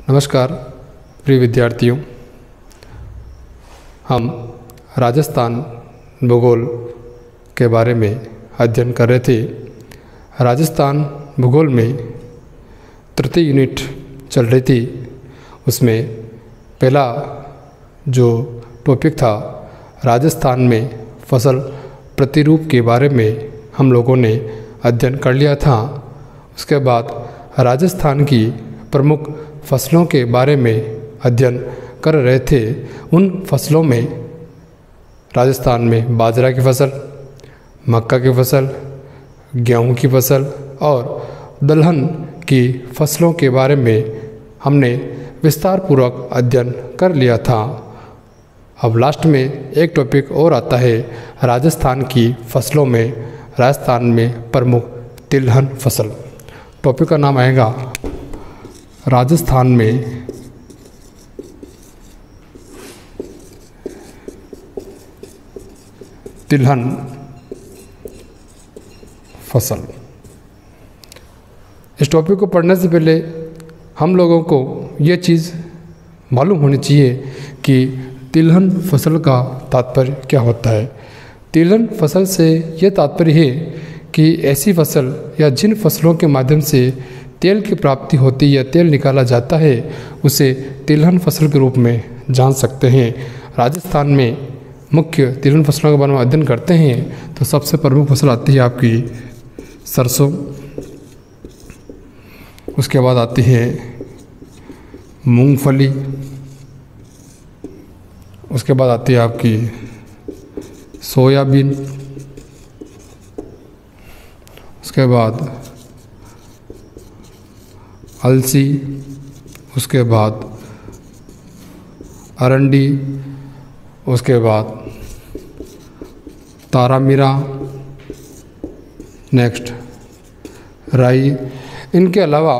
नमस्कार प्रिय विद्यार्थियों, हम राजस्थान भूगोल के बारे में अध्ययन कर रहे थे। राजस्थान भूगोल में तृतीय यूनिट चल रही थी। उसमें पहला जो टॉपिक था राजस्थान में फसल प्रतिरूप के बारे में हम लोगों ने अध्ययन कर लिया था। उसके बाद राजस्थान की प्रमुख फसलों के बारे में अध्ययन कर रहे थे। उन फसलों में राजस्थान में बाजरा की फसल, मक्का की फसल, गेहूं की फसल और दलहन की फसलों के बारे में हमने विस्तार पूर्वक अध्ययन कर लिया था। अब लास्ट में एक टॉपिक और आता है राजस्थान की फसलों में राजस्थान में प्रमुख तिलहन फसल। टॉपिक का नाम आएगा राजस्थान में तिलहन फसल। इस टॉपिक को पढ़ने से पहले हम लोगों को ये चीज़ मालूम होनी चाहिए कि तिलहन फसल का तात्पर्य क्या होता है। तिलहन फसल से ये तात्पर्य है कि ऐसी फसल या जिन फसलों के माध्यम से तेल की प्राप्ति होती है या तेल निकाला जाता है उसे तिलहन फसल के रूप में जान सकते हैं। राजस्थान में मुख्य तिलहन फसलों के बारे में अध्ययन करते हैं तो सबसे प्रमुख फसल आती है आपकी सरसों। उसके बाद आती है मूंगफली। उसके बाद आती है आपकी सोयाबीन। उसके बाद अलसी। उसके बाद अरंडी। उसके बाद तारामीरा। नेक्स्ट राई। इनके अलावा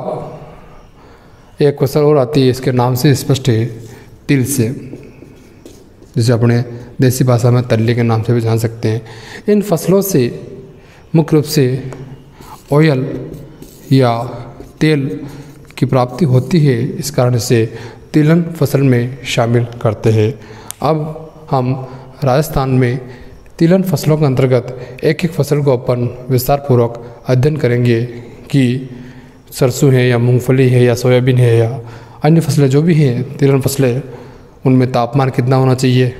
एक फसल और आती है, इसके नाम से स्पष्ट है, तिल से, जिसे अपने देसी भाषा में तल्ली के नाम से भी जान सकते हैं। इन फसलों से मुख्य रूप से ऑयल या तेल की प्राप्ति होती है। इस कारण से तिलहन फसल में शामिल करते हैं। अब हम राजस्थान में तिलहन फसलों के अंतर्गत एक एक फसल को अपन विस्तार पूर्वक अध्ययन करेंगे कि सरसों है या मूंगफली है या सोयाबीन है या अन्य फसलें जो भी हैं तिलहन फसलें, उनमें तापमान कितना होना चाहिए,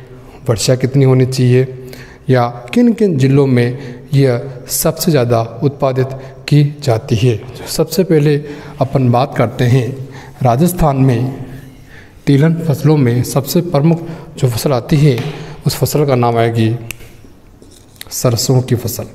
वर्षा कितनी होनी चाहिए या किन किन जिलों में यह सबसे ज़्यादा उत्पादित की जाती है। सबसे पहले अपन बात करते हैं राजस्थान में तिलहन फसलों में सबसे प्रमुख जो फसल आती है उस फसल का नाम आएगी सरसों की फसल।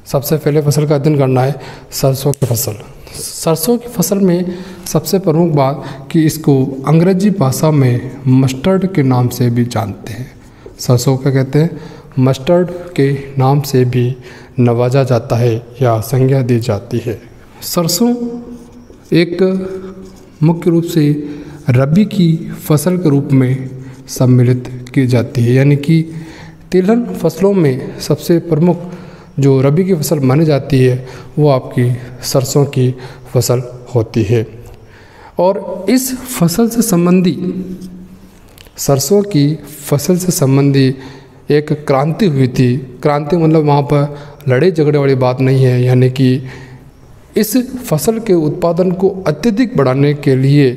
सबसे पहले फसल का अध्ययन करना है सरसों की फसल। सरसों की फसल में सबसे प्रमुख बात कि इसको अंग्रेजी भाषा में मस्टर्ड के नाम से भी जानते हैं। सरसों क्या कहते हैं? मस्टर्ड के नाम से भी नवाजा जाता है या संज्ञा दी जाती है। सरसों एक मुख्य रूप से रबी की फसल के रूप में सम्मिलित की जाती है, यानी कि तिलहन फसलों में सबसे प्रमुख जो रबी की फसल मानी जाती है वो आपकी सरसों की फसल होती है। और इस फसल से संबंधी, सरसों की फसल से संबंधी एक क्रांति हुई थी। क्रांति मतलब वहाँ पर लड़ाई झगड़े वाली बात नहीं है, यानी कि इस फसल के उत्पादन को अत्यधिक बढ़ाने के लिए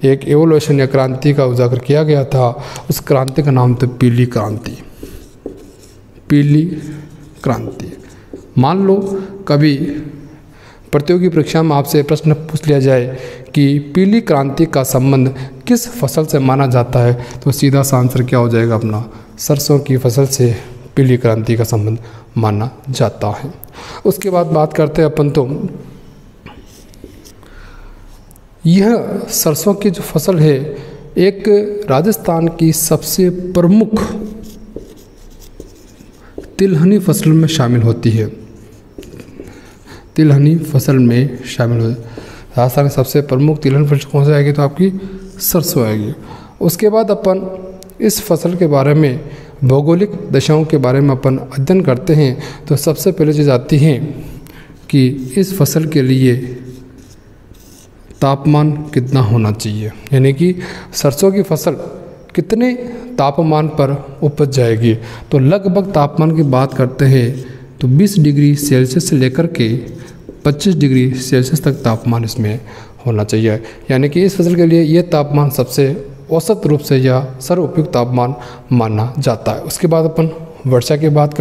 एक एवोल्यूशन या क्रांति का उजागर किया गया था। उस क्रांति का नाम था पीली क्रांति। पीली क्रांति। मान लो कभी प्रतियोगी परीक्षा में आपसे प्रश्न पूछ लिया जाए कि पीली क्रांति का संबंध किस फसल से माना जाता है, तो सीधा सा आंसर क्या हो जाएगा अपना? सरसों की फसल से पीली क्रांति का संबंध माना जाता है। उसके बाद बात करते हैं अपन तो यह सरसों की जो फसल है एक राजस्थान की सबसे प्रमुख तिलहनी फसल में शामिल होती है। तिलहनी फसल में शामिल हो राजस्थान की सबसे प्रमुख तिलहन फसल कौन सी आएगी? तो आपकी सरसों आएगी। उसके बाद अपन इस फसल के बारे में भौगोलिक दशाओं के बारे में अपन अध्ययन करते हैं तो सबसे पहले चीज़ आती है कि इस फसल के लिए तापमान कितना होना चाहिए, यानी कि सरसों की फसल कितने तापमान पर उपज जाएगी। तो लगभग तापमान की बात करते हैं तो 20 डिग्री सेल्सियस से लेकर के 25 डिग्री सेल्सियस तक तापमान इसमें होना चाहिए, यानी कि इस फसल के लिए ये तापमान सबसे औसत रूप से या सर्वोपयुक्त तापमान माना जाता है। उसके बाद अपन वर्षा की बात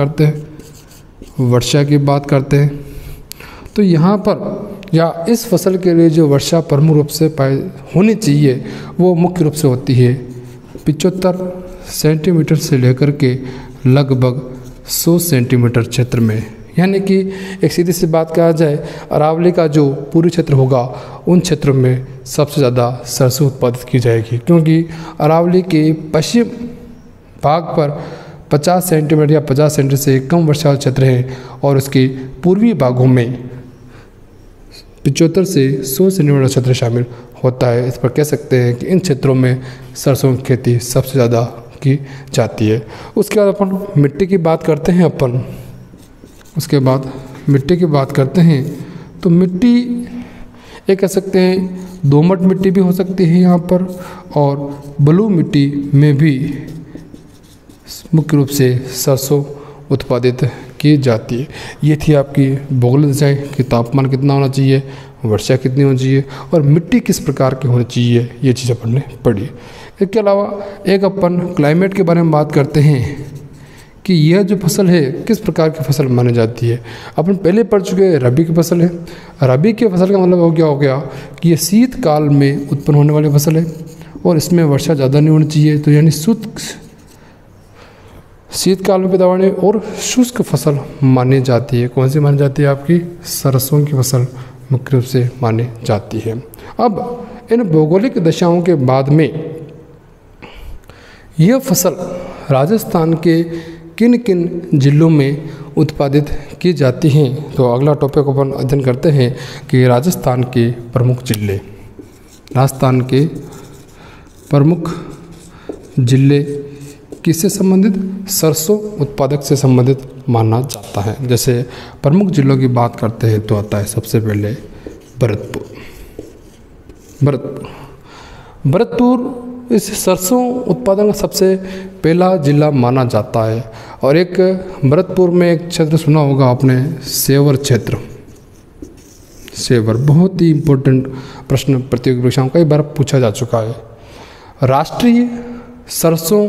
करते हैं। तो यहाँ पर या इस फसल के लिए जो वर्षा प्रमुख रूप से होनी चाहिए वो मुख्य रूप से होती है 75 सेंटीमीटर से लेकर के लगभग 100 सेंटीमीटर क्षेत्र में, यानी कि एक सीधी सी बात कहा जाए अरावली का जो पूर्वी क्षेत्र होगा उन क्षेत्रों में सबसे ज़्यादा सरसों उत्पादित की जाएगी, क्योंकि अरावली के पश्चिम भाग पर 50 सेंटीमीटर या 50 सेंटीमीटर से कम वर्षा क्षेत्र है और उसके पूर्वी भागों में 75 से 100 सेंटीमीटर क्षेत्र शामिल होता है। इस पर कह सकते हैं कि इन क्षेत्रों में सरसों की खेती सबसे ज़्यादा की जाती है। उसके बाद अपन मिट्टी की बात करते हैं तो मिट्टी ये कह सकते हैं दोमट मिट्टी भी हो सकती है यहाँ पर, और बलुई मिट्टी में भी मुख्य रूप से सरसों उत्पादित की जाती है। ये थी आपकी भौगोलिक दिशाएं कि तापमान कितना होना चाहिए, वर्षा कितनी होनी चाहिए और मिट्टी किस प्रकार की होनी चाहिए, ये चीज़ अपन ने पढ़ी। इसके अलावा एक अपन क्लाइमेट के बारे में बात करते हैं कि यह जो फसल है किस प्रकार की फसल मानी जाती है। अपन पहले पढ़ चुके हैं रबी की फसल है। रबी की फसल का मतलब हो गया कि ये शीतकाल में उत्पन्न होने वाली फसल है और इसमें वर्षा ज़्यादा नहीं होनी चाहिए, तो यानी शीतकाल में पैदावार और शुष्क फसल मानी जाती है। कौन सी मानी जाती है? आपकी सरसों की फसल मुख्य रूप से मानी जाती है। अब इन भौगोलिक दशाओं के बाद में यह फसल राजस्थान के किन किन जिलों में उत्पादित की जाती हैं, तो अगला टॉपिक अपन अध्ययन करते हैं कि राजस्थान के प्रमुख जिले किससे संबंधित? सरसों उत्पादक से संबंधित माना जाता है। जैसे प्रमुख जिलों की बात करते हैं तो आता है सबसे पहले भरतपुर इस सरसों उत्पादन का सबसे पहला जिला माना जाता है। और एक भरतपुर में एक क्षेत्र सुना होगा आपने, सेवर क्षेत्र। सेवर बहुत ही इम्पोर्टेंट प्रश्न प्रतियोगी परीक्षाओं कई बार पूछा जा चुका है। राष्ट्रीय सरसों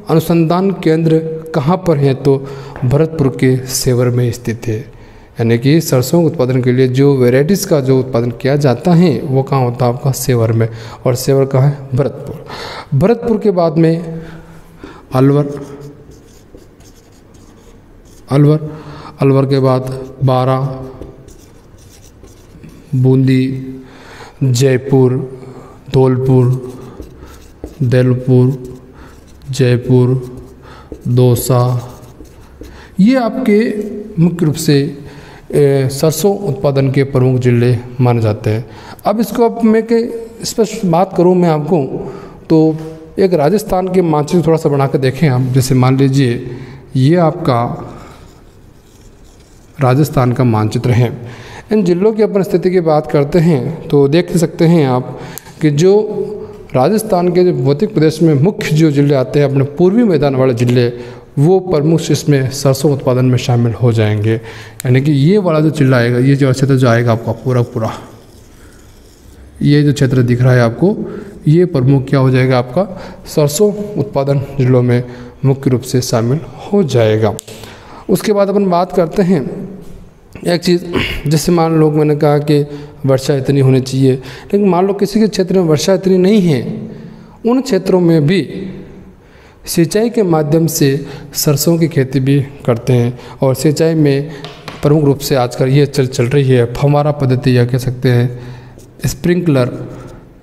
अनुसंधान केंद्र कहाँ पर है? तो भरतपुर के सेवर में स्थित है। यानी कि सरसों उत्पादन के लिए जो वेराइटीज़ का जो उत्पादन किया जाता है वो कहाँ होता है? आपका सेवर में। और सेवर कहाँ है? भरतपुर। भरतपुर के बाद में अलवर के बाद बारा, बूंदी, जयपुर, धौलपुर, जयपुर, दौसा, ये आपके मुख्य रूप से सरसों उत्पादन के प्रमुख जिले माने जाते हैं। अब इसको अब मैं के स्पष्ट बात करूं मैं आपको, तो एक राजस्थान के मानचित्र थोड़ा सा बना कर देखें आप। जैसे मान लीजिए ये आपका राजस्थान का मानचित्र है। इन जिलों की अपन स्थिति की बात करते हैं तो देख सकते हैं आप कि जो राजस्थान के जो भौतिक प्रदेश में मुख्य जो जिले आते हैं अपने पूर्वी मैदान वाले जिले, वो प्रमुख इसमें सरसों उत्पादन में शामिल हो जाएंगे। यानी कि ये वाला जो जिला आएगा, ये जो क्षेत्र जो आएगा आपका पूरा ये जो क्षेत्र दिख रहा है आपको, ये प्रमुख क्या हो जाएगा? आपका सरसों उत्पादन जिलों में मुख्य रूप से शामिल हो जाएगा। उसके बाद अपन बात करते हैं एक चीज़, जैसे मान लो मैंने कहा कि वर्षा इतनी होनी चाहिए, लेकिन मान लो किसी के क्षेत्र में वर्षा इतनी नहीं है, उन क्षेत्रों में भी सिंचाई के माध्यम से सरसों की खेती भी करते हैं। और सिंचाई में प्रमुख रूप से आजकल ये चल रही है फव्वारा पद्धति, या कह सकते हैं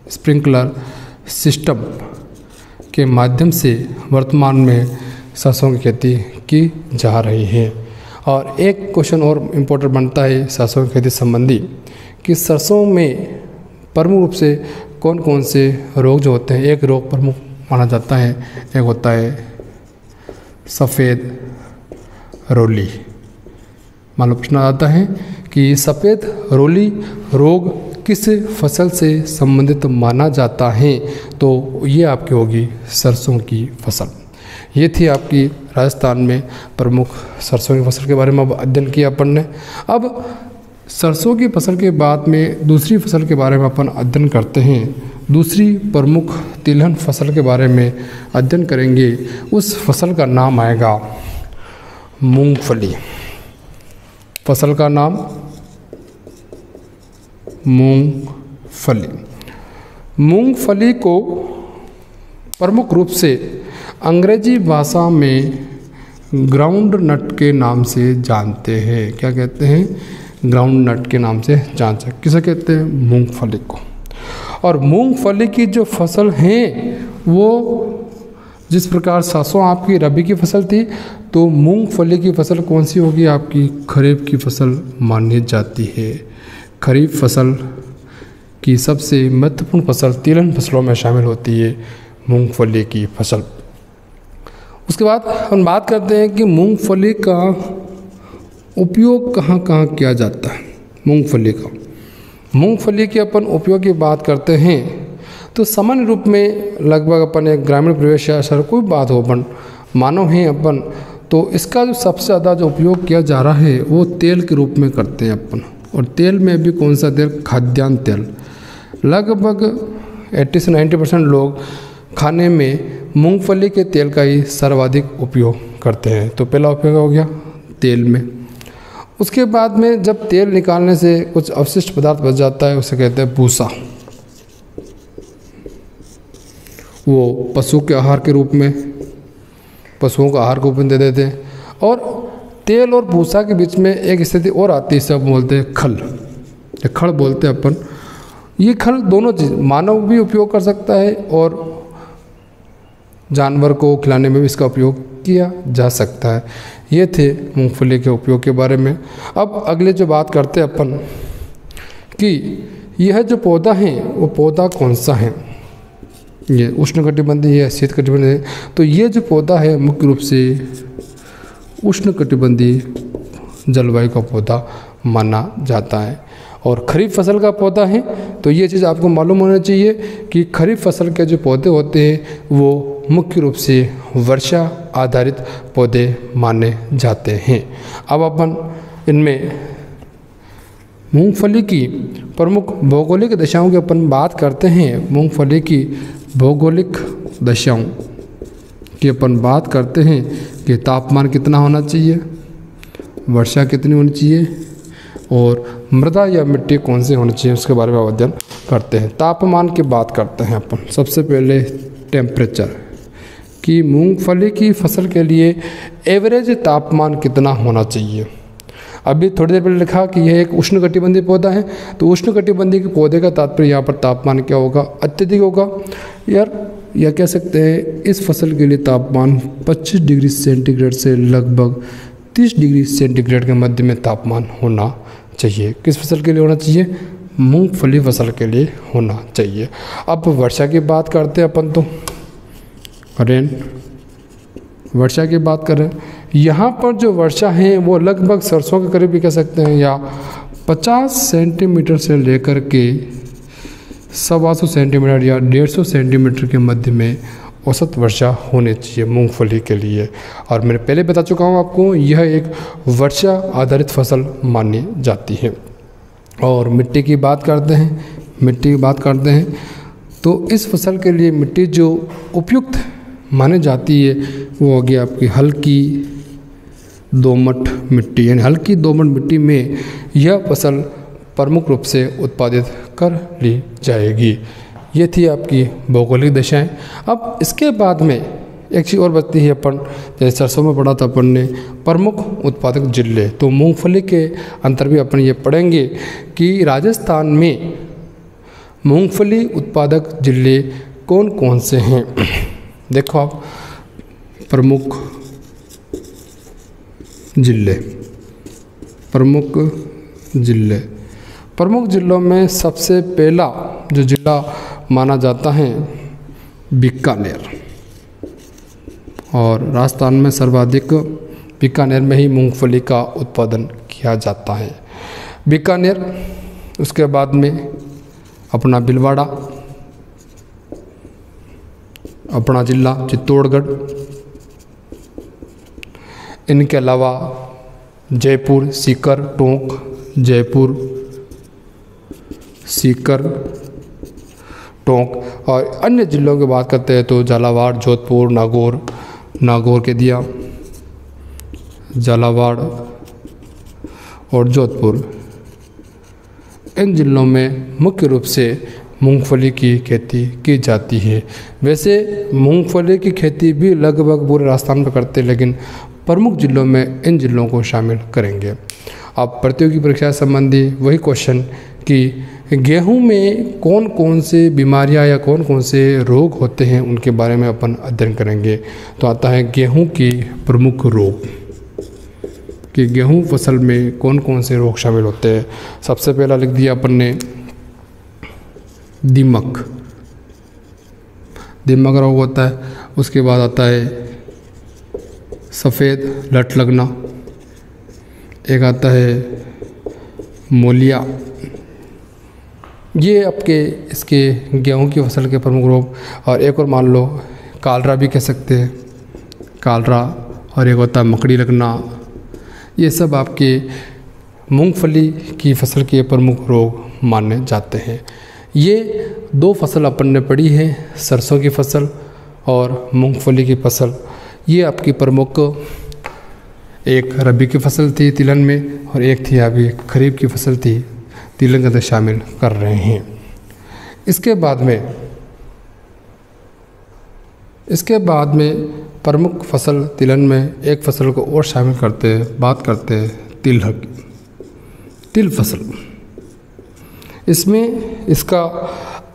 स्प्रिंकलर सिस्टम के माध्यम से वर्तमान में सरसों की खेती की जा रही है। और एक क्वेश्चन और इम्पोर्टेंट बनता है सरसों की खेती संबंधी कि सरसों में प्रमुख रूप से कौन कौन से रोग जो होते हैं। एक रोग प्रमुख माना जाता है, एक होता है सफ़ेद रोली। मान लो प्रश्न आता है कि सफ़ेद रोली रोग किस फसल से संबंधित माना जाता है, तो ये आपकी होगी सरसों की फसल। ये थी आपकी राजस्थान में प्रमुख सरसों की फसल के बारे में अब अध्ययन किया अपन ने। अब सरसों की फसल के बाद में दूसरी फसल के बारे में अपन अध्ययन करते हैं। दूसरी प्रमुख तिलहन फसल के बारे में अध्ययन करेंगे। उस फसल का नाम आएगा मूंगफली। फसल का नाम मूंगफली। मूंगफली को प्रमुख रूप से अंग्रेजी भाषा में ग्राउंड नट के नाम से जानते हैं। क्या कहते हैं? ग्राउंड नट के नाम से जानते हैं। किसे कहते हैं? मूंगफली को। और मूंगफली की जो फसल है वो जिस प्रकार सरसों आपकी रबी की फसल थी, तो मूंगफली की फसल कौन सी होगी? आपकी खरीफ की फसल मानी जाती है। खरीफ फसल की सबसे महत्वपूर्ण फसल तिलहन फसलों में शामिल होती है मूंगफली की फसल। उसके बाद हम बात करते हैं कि मूंगफली का उपयोग कहाँ कहाँ किया जाता है। मूंगफली के अपन उपयोग की बात करते हैं तो सामान्य रूप में लगभग अपन एक ग्रामीण परिवेश या शहर कोई बात हो अपन मानव हैं अपन, तो इसका जो सबसे ज़्यादा जो उपयोग किया जा रहा है वो तेल के रूप में करते हैं अपन। और तेल में भी कौन सा तेल? खाद्यान्न तेल। लगभग 80 से 90% लोग खाने में मूंगफली के तेल का ही सर्वाधिक उपयोग करते हैं। तो पहला उपयोग हो गया तेल में। उसके बाद में जब तेल निकालने से कुछ अवशिष्ट पदार्थ बच जाता है उसे कहते हैं भूसा। वो पशु के आहार के रूप में, पशुओं का आहार के रूप में दे देते हैं। और तेल और भूसा के बीच में एक स्थिति और आती है, सब बोलते हैं खल। खल बोलते हैं अपन। ये खल दोनों चीज़ मानव भी उपयोग कर सकता है और जानवर को खिलाने में भी इसका उपयोग किया जा सकता है। ये थे मूंगफली के उपयोग के बारे में। अब अगले जो बात करते हैं अपन कि यह जो पौधा है वो पौधा कौन सा है। ये उष्णकटिबंधीय है, शीतकटिबंधीय है। तो ये जो पौधा है मुख्य रूप से उष्णकटिबंधीय जलवायु का पौधा माना जाता है। और खरीफ फसल का पौधा है तो ये चीज़ आपको मालूम होना चाहिए कि खरीफ फसल के जो पौधे होते हैं वो मुख्य रूप से वर्षा आधारित पौधे माने जाते हैं। अब अपन इनमें मूंगफली की प्रमुख भौगोलिक दशाओं की अपन बात करते हैं। मूंगफली की भौगोलिक दशाओं की अपन बात करते हैं कि तापमान कितना होना चाहिए, वर्षा कितनी होनी चाहिए और मृदा या मिट्टी कौन सी होनी चाहिए, उसके बारे में अध्ययन करते हैं। तापमान की बात करते हैं अपन। सबसे पहले टेम्परेचर कि मूंगफली की फसल के लिए एवरेज तापमान कितना होना चाहिए। अभी थोड़ी देर पहले लिखा कि यह एक उष्णकटिबंधीय पौधा है, तो उष्णकटिबंधीय के पौधे का तात्पर्य यहाँ पर तापमान क्या होगा? अत्यधिक होगा। या कह सकते हैं इस फसल के लिए तापमान 25 डिग्री सेंटीग्रेड से लगभग 30 डिग्री सेंटीग्रेड के मध्य में तापमान होना चाहिए। किस फसल के लिए होना चाहिए? मूंगफली फसल के लिए होना चाहिए। अब वर्षा की बात करते हैं अपन। तो रेन वर्षा की बात करें, यहाँ पर जो वर्षा है वो लगभग सरसों के करीब भी कह सकते हैं, या 50 सेंटीमीटर से लेकर के 125 सेंटीमीटर या 150 सेंटीमीटर के मध्य में औसत वर्षा होनी चाहिए मूंगफली के लिए। और मैंने पहले बता चुका हूँ आपको, यह एक वर्षा आधारित फसल मानी जाती है। और मिट्टी की बात करते हैं, तो इस फसल के लिए मिट्टी जो उपयुक्त मानी जाती है वो होगी आपकी हल्की दोमट मिट्टी। यानी हल्की दोमट मिट्टी में यह फसल प्रमुख रूप से उत्पादित कर ली जाएगी। ये थी आपकी भौगोलिक दशाएं। अब इसके बाद में एक चीज़ और बचती है अपन, जैसे सरसों में पढ़ा था अपन ने प्रमुख उत्पादक जिले, तो मूंगफली के अंतर भी अपन ये पढ़ेंगे कि राजस्थान में मूंगफली उत्पादक जिले कौन कौन से हैं। देखो आप, प्रमुख जिलों में सबसे पहला जो जिला माना जाता है बीकानेर, और राजस्थान में सर्वाधिक बीकानेर में ही मूंगफली का उत्पादन किया जाता है। बीकानेर, उसके बाद में अपना भीलवाड़ा, अपना जिला चित्तौड़गढ़, इनके अलावा जयपुर, सीकर, टोंक, जयपुर, सीकर, टोंक। और अन्य जिलों की बात करते हैं तो झालावाड़, जोधपुर, नागौर के दिया, झालावाड़ और जोधपुर, इन जिलों में मुख्य रूप से मूंगफली की खेती की जाती है। वैसे मूंगफली की खेती भी लगभग पूरे राजस्थान में करते हैं, लेकिन प्रमुख जिलों में इन जिलों को शामिल करेंगे। अब प्रतियोगी परीक्षा संबंधी वही क्वेश्चन कि गेहूं में कौन कौन से बीमारियां या कौन कौन से रोग होते हैं उनके बारे में अपन अध्ययन करेंगे। तो आता है गेहूं के प्रमुख रोग, कि गेहूं फसल में कौन कौन से रोग शामिल होते हैं। सबसे पहला लिख दिया अपन ने दीमक रोग होता है। उसके बाद आता है सफ़ेद लट लगना, एक आता है मोलिया। ये आपके इसके गेहूं की फसल के प्रमुख रोग। और एक और मान लो कालरा भी कह सकते हैं, कालरा, और एक होता है मकड़ी लगना। ये सब आपके मूंगफली की फसल के प्रमुख रोग माने जाते हैं। ये दो फसल अपन ने पढ़ी है, सरसों की फसल और मूंगफली की फसल। ये आपकी प्रमुख, एक रबी की फसल थी तिलहन में, और एक थी अभी खरीफ की फसल थी, तिलहन के अंदर शामिल कर रहे हैं। इसके बाद में प्रमुख फसल तिलहन में एक फसल को और शामिल करते हैं, बात करते हैं तिल फसल। इसमें इसका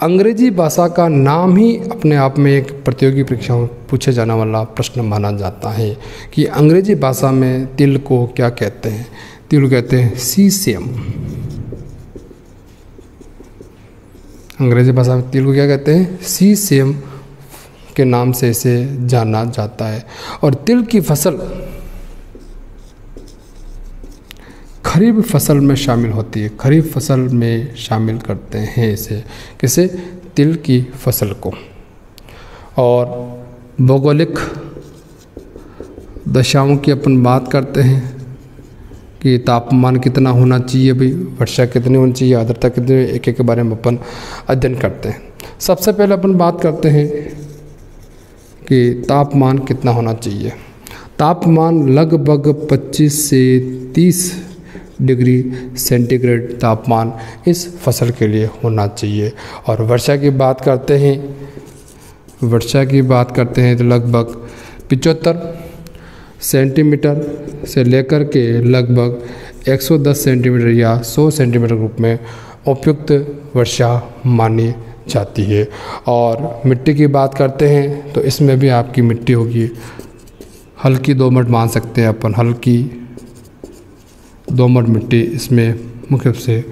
अंग्रेजी भाषा का नाम ही अपने आप में एक प्रतियोगी परीक्षा में पूछे जाने वाला प्रश्न माना जाता है कि अंग्रेजी भाषा में तिल को क्या कहते हैं। तिल कहते हैं सीसेम। अंग्रेजी भाषा में तिल को क्या कहते हैं? सीसेम के नाम से इसे जाना जाता है। और तिल की फसल खरीफ फसल में शामिल होती है। खरीफ फसल में शामिल करते हैं इसे, किसे? तिल की फसल को। और भौगोलिक दशाओं की अपन बात करते हैं कि तापमान कितना होना चाहिए, भाई वर्षा कितनी होनी चाहिए, आर्द्रता कितनी, एक एक के बारे में अपन अध्ययन करते हैं। सबसे पहले अपन बात करते हैं कि तापमान कितना होना चाहिए। तापमान लगभग 25 से 30 डिग्री सेंटीग्रेड तापमान इस फसल के लिए होना चाहिए। और वर्षा की बात करते हैं तो लगभग 75 सेंटीमीटर से लेकर के लगभग 110 सेंटीमीटर या 100 सेंटीमीटर रूप में उपयुक्त वर्षा मानी जाती है। और मिट्टी की बात करते हैं तो इसमें भी आपकी मिट्टी होगी हल्की दोमट, मान सकते हैं अपन, हल्की दोमट मिट्टी इसमें मुख्य रूप से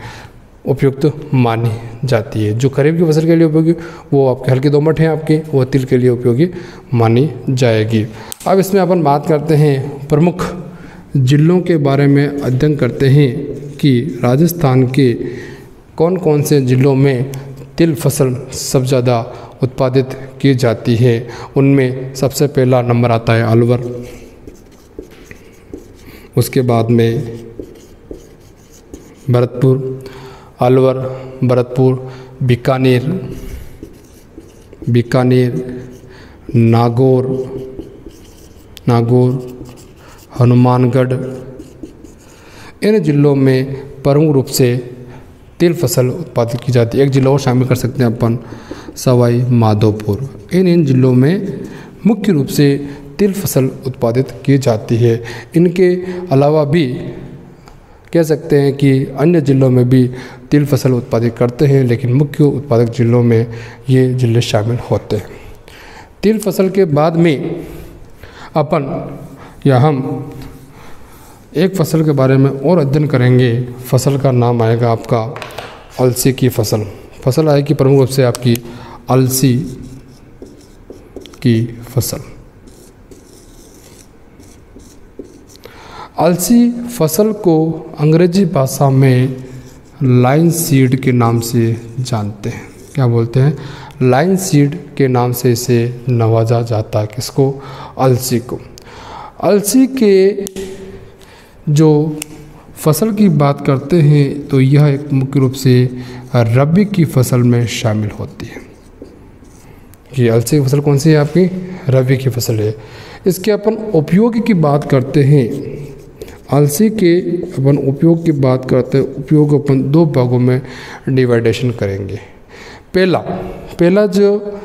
उपयुक्त मानी जाती है। जो खरीफ की फसल के लिए उपयोगी वो आपके हल्की दोमट है, आपके वो तिल के लिए उपयोगी मानी जाएगी। अब इसमें अपन बात करते हैं प्रमुख जिलों के बारे में अध्ययन करते हैं कि राजस्थान के कौन कौन से जिलों में तिल फसल सबसे ज़्यादा उत्पादित की जाती है। उनमें सबसे पहला नंबर आता है अलवर, उसके बाद में भरतपुर, अलवर, भरतपुर, बीकानेर, नागौर, हनुमानगढ़। इन जिलों में प्रमुख रूप से तिल फसल उत्पादित की जाती है। एक जिला और शामिल कर सकते हैं अपन, सवाई माधोपुर। इन जिलों में मुख्य रूप से तिल फसल उत्पादित की जाती है। इनके अलावा भी कह सकते हैं कि अन्य जिलों में भी तिल फसल उत्पादित करते हैं, लेकिन मुख्य उत्पादक जिलों में ये जिले शामिल होते हैं। तिल फसल के बाद में अपन या हम एक फसल के बारे में और अध्ययन करेंगे। फसल का नाम आएगा आपका अलसी की फसल। फसल आएगी प्रमुख रूप से आपकी अलसी की फसल। अलसी फसल को अंग्रेजी भाषा में लाइन सीड के नाम से जानते हैं। क्या बोलते हैं? लाइन सीड के नाम से इसे नवाजा जाता है। किसको? अलसी को। अलसी के जो फसल की बात करते हैं तो यह एक मुख्य रूप से रबी की फसल में शामिल होती है। कि अलसी की फसल कौन सी है? आपकी रबी की फसल है। इसके अपन उपयोग की बात करते हैं। अलसी के अपन उपयोग की बात करते हैं। उपयोग अपन दो भागों में डिवाइडेशन करेंगे। पहला जो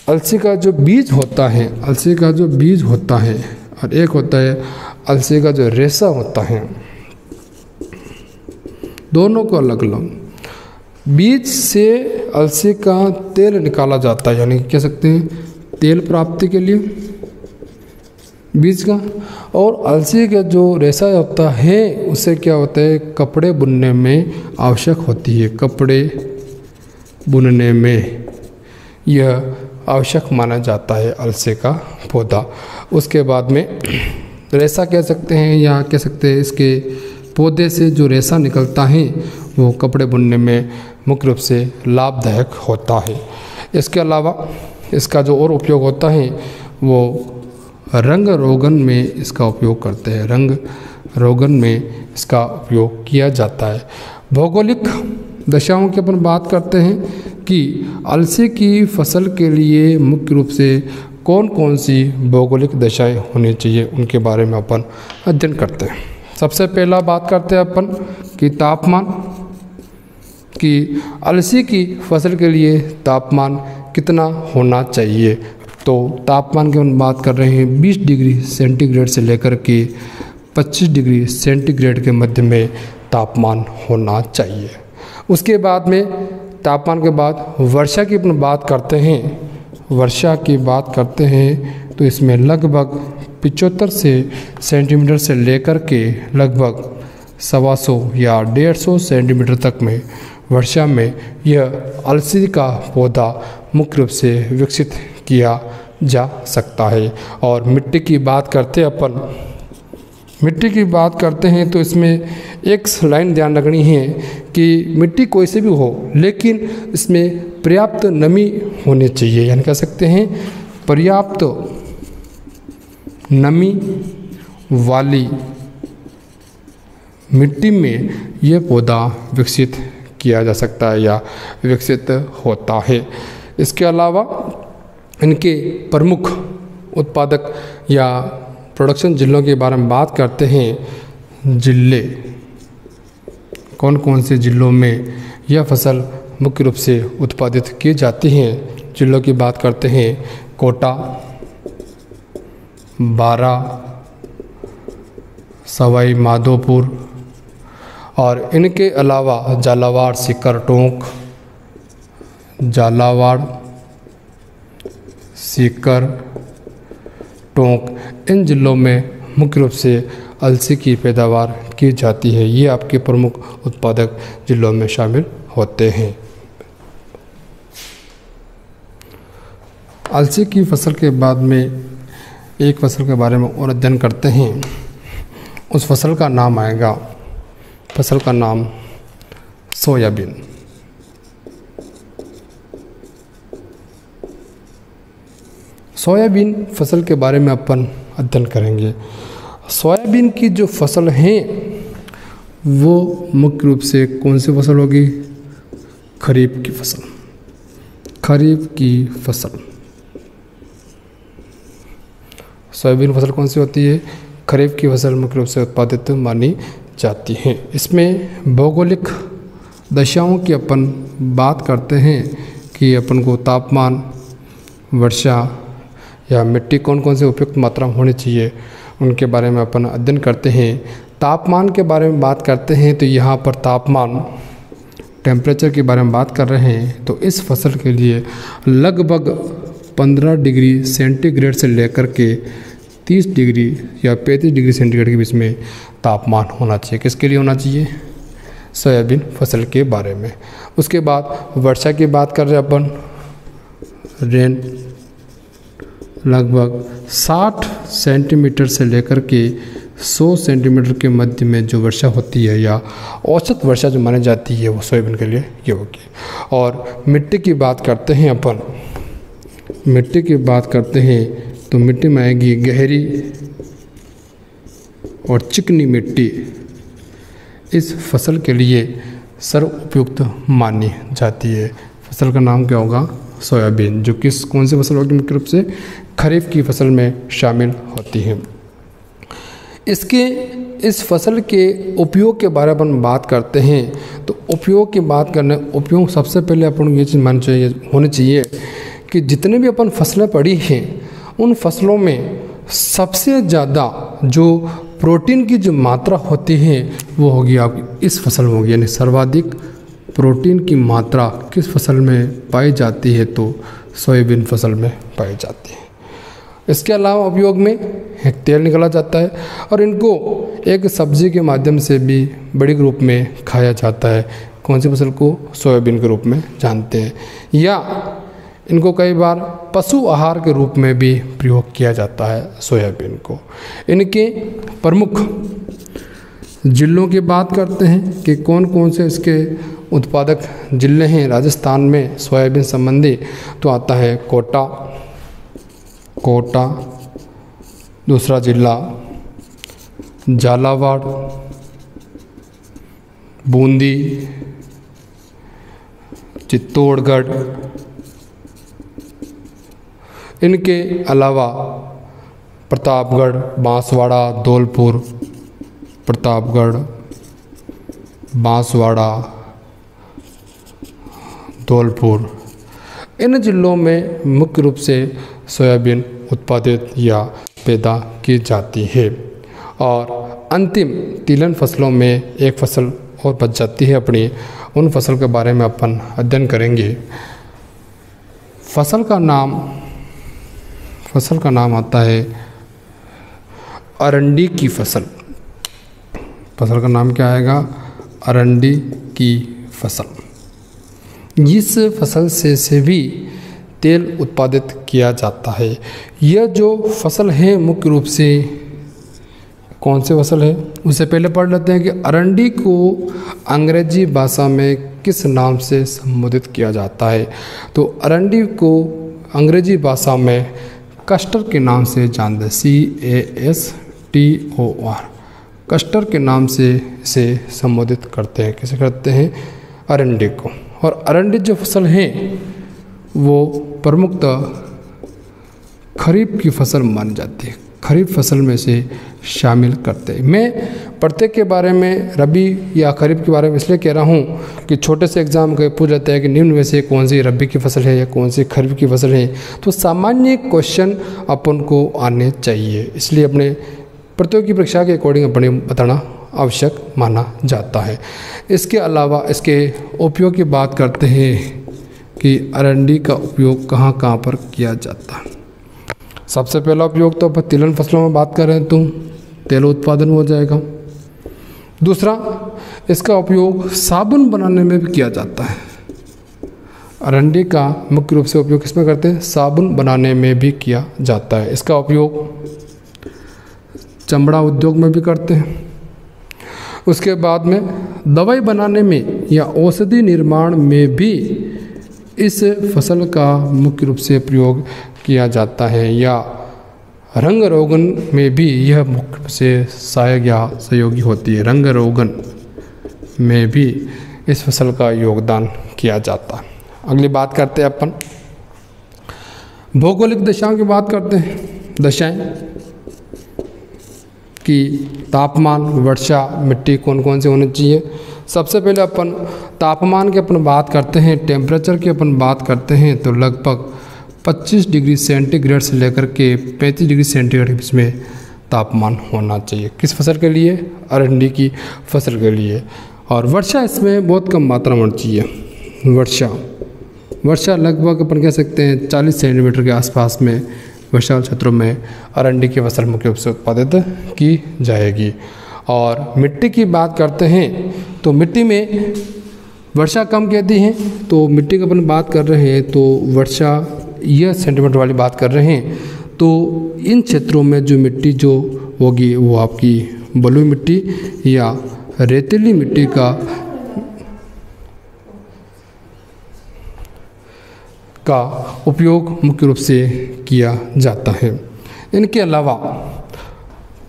अलसी का जो बीज होता है, अलसी का जो बीज होता है, और एक होता है अलसी का जो रेशा होता है। दोनों को अलग अलग। बीज से अलसी का तेल निकाला जाता है, यानी कह सकते हैं तेल प्राप्ति के लिए बीज का। और अलसी का जो रेशा होता है उससे क्या होता है? कपड़े बुनने में आवश्यक होती है। कपड़े बुनने में यह आवश्यक माना जाता है अलसी का पौधा। उसके बाद में रेशा कह सकते हैं, या कह सकते हैं इसके पौधे से जो रेशा निकलता है वो कपड़े बुनने में मुख्य रूप से लाभदायक होता है। इसके अलावा इसका जो और उपयोग होता है वो रंग रोगन में इसका उपयोग करते हैं। रंग रोगन में इसका उपयोग किया जाता है। भौगोलिक दशाओं की अपन बात करते हैं कि अलसी की फसल के लिए मुख्य रूप से कौन कौन सी भौगोलिक दशाएं होनी चाहिए उनके बारे में अपन अध्ययन करते हैं। सबसे पहला बात करते हैं अपन कि तापमान, कि अलसी की फसल के लिए तापमान कितना होना चाहिए। तो तापमान की हम बात कर रहे हैं 20 डिग्री सेंटीग्रेड से लेकर के 25 डिग्री सेंटीग्रेड के मध्य में तापमान होना चाहिए। उसके बाद में तापमान के बाद वर्षा की अपन बात करते हैं। वर्षा की बात करते हैं तो इसमें लगभग 75 सेंटीमीटर से लेकर के लगभग 125 या 150 सेंटीमीटर तक में वर्षा में यह अलसी का पौधा मुख्य रूप से विकसित किया जा सकता है। और मिट्टी की बात करते हैं अपन, मिट्टी की बात करते हैं तो इसमें एक लाइन ध्यान रखनी है कि मिट्टी कोई से भी हो लेकिन इसमें पर्याप्त नमी होनी चाहिए। यानी कह सकते हैं पर्याप्त नमी वाली मिट्टी में यह पौधा विकसित किया जा सकता है या विकसित होता है। इसके अलावा इनके प्रमुख उत्पादक या प्रोडक्शन जिलों के बारे में बात करते हैं। जिले कौन कौन से जिलों में यह फसल मुख्य रूप से उत्पादित की जाती हैं? जिलों की बात करते हैं कोटा, बारा, सवाई माधोपुर और इनके अलावा झालावाड़, सीकर, टोंक, झालावाड़, सीकर, टोंक, इन जिलों में मुख्य रूप से अलसी की पैदावार की जाती है। ये आपके प्रमुख उत्पादक जिलों में शामिल होते हैं। अलसी की फसल के बाद में एक फसल के बारे में और अध्ययन करते हैं। उस फसल का नाम आएगा, फसल का नाम सोयाबीन। सोयाबीन फसल के बारे में अपन अध्ययन करेंगे। सोयाबीन की जो फसल है वो मुख्य रूप से कौन सी फसल होगी? खरीफ की फसल। खरीफ की फसल सोयाबीन फसल कौन सी होती है? खरीफ की फसल मुख्य रूप से उत्पादित मानी जाती है। इसमें भौगोलिक दशाओं की अपन बात करते हैं कि अपन को तापमान, वर्षा या मिट्टी कौन कौन से उपयुक्त मात्रा में होनी चाहिए उनके बारे में अपन अध्ययन करते हैं। तापमान के बारे में बात करते हैं तो यहाँ पर तापमान, टेम्परेचर के बारे में बात कर रहे हैं तो इस फसल के लिए लगभग 15 डिग्री सेंटीग्रेड से लेकर के 30 डिग्री या 35 डिग्री सेंटीग्रेड के बीच में तापमान होना चाहिए। किसके लिए होना चाहिए? सोयाबीन फसल के बारे में। उसके बाद वर्षा की बात कर रहे हैं अपन। रेन लगभग 60 सेंटीमीटर से लेकर के 100 सेंटीमीटर के मध्य में जो वर्षा होती है या औसत वर्षा जो मानी जाती है वो सोयाबीन के लिए ये होगी। और मिट्टी की बात करते हैं अपन, मिट्टी की बात करते हैं तो मिट्टी में आएगी गहरी और चिकनी मिट्टी इस फसल के लिए सर्व उपयुक्त मानी जाती है। फसल का नाम क्या होगा? सोयाबीन, जो कौन सी फसल होगी? मुख्य रूप से खरीफ की फसल में शामिल होती है। इस फसल के उपयोग के बारे में बात करते हैं तो उपयोग की बात करने उपयोग सबसे पहले अपन ये चीज़ होनी चाहिए कि जितने भी अपन फसलें पड़ी हैं उन फसलों में सबसे ज़्यादा जो प्रोटीन की जो मात्रा होती है वो होगी आपकी इस फसल में होगी, यानी सर्वाधिक प्रोटीन की मात्रा किस फसल में पाई जाती है? तो सोयाबीन फसल में पाई जाती है। इसके अलावा उपयोग में एक तेल निकाला जाता है और इनको एक सब्जी के माध्यम से भी बड़ी रूप में खाया जाता है। कौन सी फसल को? सोयाबीन के रूप में जानते हैं। या इनको कई बार पशु आहार के रूप में भी प्रयोग किया जाता है सोयाबीन को। इनके प्रमुख जिलों की बात करते हैं कि कौन कौन से इसके उत्पादक जिले हैं राजस्थान में सोयाबीन संबंधी, तो आता है कोटा, दूसरा जिला झालावाड़, बूंदी, चित्तौड़गढ़। इनके अलावा प्रतापगढ़, बांसवाड़ा, धौलपुर, प्रतापगढ़, बांसवाड़ा, धौलपुर, इन जिलों में मुख्य रूप से सोयाबीन उत्पादित या पैदा की जाती है। और अंतिम तिलहन फसलों में एक फसल और बच जाती है अपनी, उन फसल के बारे में अपन अध्ययन करेंगे। फसल का नाम आता है अरंडी की फसल। फसल का नाम क्या आएगा? अरंडी की फसल। इस फसल से भी तेल उत्पादित किया जाता है। यह जो फसल है मुख्य रूप से कौन सी फसल है उससे पहले पढ़ लेते हैं कि अरंडी को अंग्रेजी भाषा में किस नाम से संबोधित किया जाता है। तो अरंडी को अंग्रेजी भाषा में कस्टर के नाम से जानते हैं, CASTOR, कस्टर के नाम से इसे संबोधित करते हैं। कैसे करते हैं? अरंडी को। और अरंडी जो फसल है वो प्रमुखतः खरीफ की फसल मानी जाती है, खरीफ फसल में से शामिल करते हैं। मैं प्रत्येक के बारे में रबी या खरीफ के बारे में इसलिए कह रहा हूँ कि छोटे से एग्जाम के पूछ जाता है कि निम्न में से कौन सी रबी की फसल है या कौन सी खरीफ की फसल है, तो सामान्य क्वेश्चन अपन को आने चाहिए, इसलिए अपने प्रतियोगी परीक्षा के अकॉर्डिंग अपने बताना आवश्यक माना जाता है। इसके अलावा इसके उपयोग की बात करते हैं कि अरंडी का उपयोग कहाँ कहाँ पर किया जाता है। सबसे पहला उपयोग तो अपन तिलहन फसलों में बात कर रहे हैं तो तेल उत्पादन हो जाएगा। दूसरा, इसका उपयोग साबुन बनाने में भी किया जाता है। अरंडी का मुख्य रूप से उपयोग किसमें करते हैं? साबुन बनाने में भी किया जाता है। इसका उपयोग चमड़ा उद्योग में भी करते हैं। उसके बाद में दवाई बनाने में या औषधि निर्माण में भी इस फसल का मुख्य रूप से प्रयोग किया जाता है। या रंग रोगन में भी यह मुख्य रूप से सहायक या सहयोगी होती है। रंग रोगन में भी इस फसल का योगदान किया जाता है। अगली बात करते हैं अपन भौगोलिक दशाओं की बात करते हैं। दशाएं कि तापमान, वर्षा, मिट्टी कौन कौन से होने चाहिए। सबसे पहले अपन तापमान की अपन बात करते हैं, टेम्परेचर की अपन बात करते हैं तो लगभग 25 डिग्री सेंटीग्रेड से लेकर के 35 डिग्री सेंटीग्रेड के बीच में तापमान होना चाहिए। किस फसल के लिए? अरंडी की फसल के लिए। और वर्षा इसमें बहुत कम मात्रा में होनी चाहिए। वर्षा लगभग अपन कह सकते हैं 40 सेंटीमीटर के आसपास में वर्षा क्षेत्रों में अरंडी की फसल मुख्य रूप से उत्पादित की जाएगी। और मिट्टी की बात करते हैं तो मिट्टी में वर्षा कम कहती है तो मिट्टी की अपन बात कर रहे हैं तो वर्षा यह सेंटीमीटर वाली बात कर रहे हैं तो इन क्षेत्रों में जो मिट्टी जो होगी वो आपकी बलुई मिट्टी या रेतीली मिट्टी का उपयोग मुख्य रूप से किया जाता है। इनके अलावा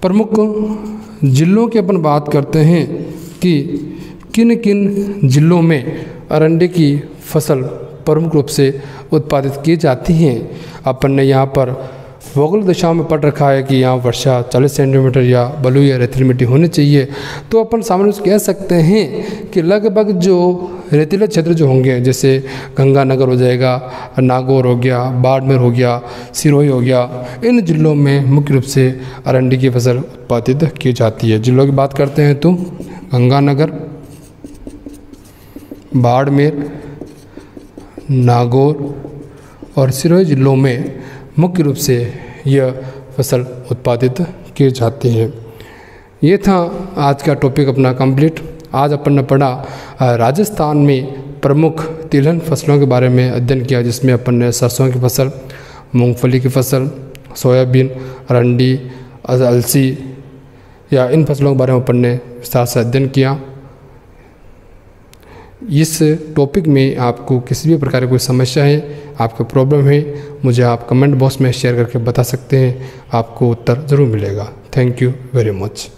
प्रमुख जिलों की अपन बात करते हैं कि किन किन जिलों में अरंडी की फसल प्रमुख रूप से उत्पादित की जाती हैं। अपन ने यहाँ पर भौगोलिक दिशाओं में पढ़ रखा है कि यहाँ वर्षा 40 सेंटीमीटर या बलुई या रेतीली मिट्टी होनी चाहिए। तो अपन सामान्य रूप से कह सकते हैं कि लगभग जो रेतीले क्षेत्र जो होंगे, जैसे गंगानगर हो जाएगा, नागौर हो गया, बाड़मेर हो गया, सिरोही हो गया, इन जिलों में मुख्य रूप से अरंडी की फसल उत्पादित की जाती है। जिलों की बात करते हैं तो गंगानगर, बाड़मेर, नागौर और सिरोही जिलों में मुख्य रूप से यह फसल उत्पादित की जाती है। ये था आज का टॉपिक अपना कंप्लीट। आज अपन ने पढ़ा राजस्थान में प्रमुख तिलहन फसलों के बारे में अध्ययन किया, जिसमें अपन ने सरसों की फसल, मूंगफली की फसल, सोयाबीन, अरंडी, अलसी या इन फसलों के बारे में अपन ने विस्तार से अध्ययन किया। इस टॉपिक में आपको किसी भी प्रकार की कोई समस्या है, आपको प्रॉब्लम है, मुझे आप कमेंट बॉक्स में शेयर करके बता सकते हैं, आपको उत्तर ज़रूर मिलेगा। Thank you very much.